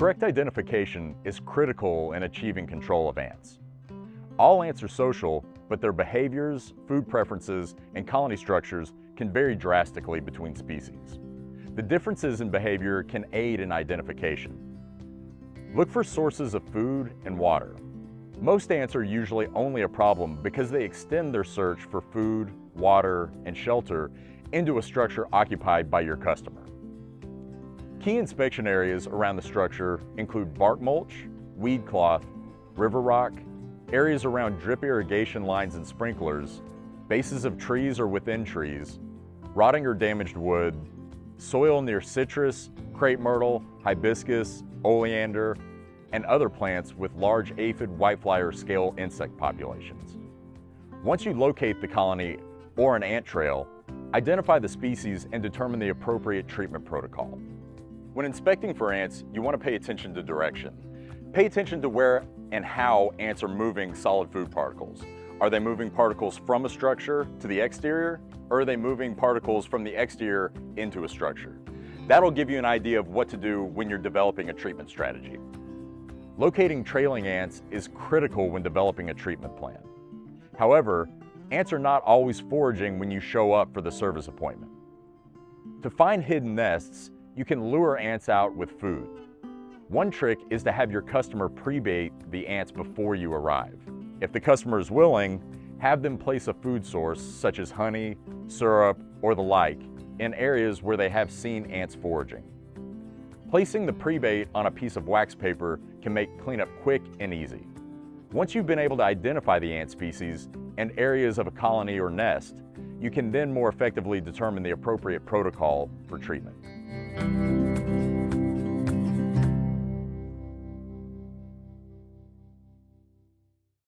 Correct identification is critical in achieving control of ants. All ants are social, but their behaviors, food preferences, and colony structures can vary drastically between species. The differences in behavior can aid in identification. Look for sources of food and water. Most ants are usually only a problem because they extend their search for food, water, and shelter into a structure occupied by your customer. Key inspection areas around the structure include bark mulch, weed cloth, river rock, areas around drip irrigation lines and sprinklers, bases of trees or within trees, rotting or damaged wood, soil near citrus, crepe myrtle, hibiscus, oleander, and other plants with large aphid whitefly or scale insect populations. Once you locate the colony or an ant trail, identify the species and determine the appropriate treatment protocol. When inspecting for ants, you want to pay attention to direction. Pay attention to where and how ants are moving solid food particles. Are they moving particles from a structure to the exterior, or are they moving particles from the exterior into a structure? That'll give you an idea of what to do when you're developing a treatment strategy. Locating trailing ants is critical when developing a treatment plan. However, ants are not always foraging when you show up for the service appointment. To find hidden nests, you can lure ants out with food. One trick is to have your customer pre-bait the ants before you arrive. If the customer is willing, have them place a food source such as honey, syrup, or the like in areas where they have seen ants foraging. Placing the pre-bait on a piece of wax paper can make cleanup quick and easy. Once you've been able to identify the ant species and areas of a colony or nest, you can then more effectively determine the appropriate protocol for treatment.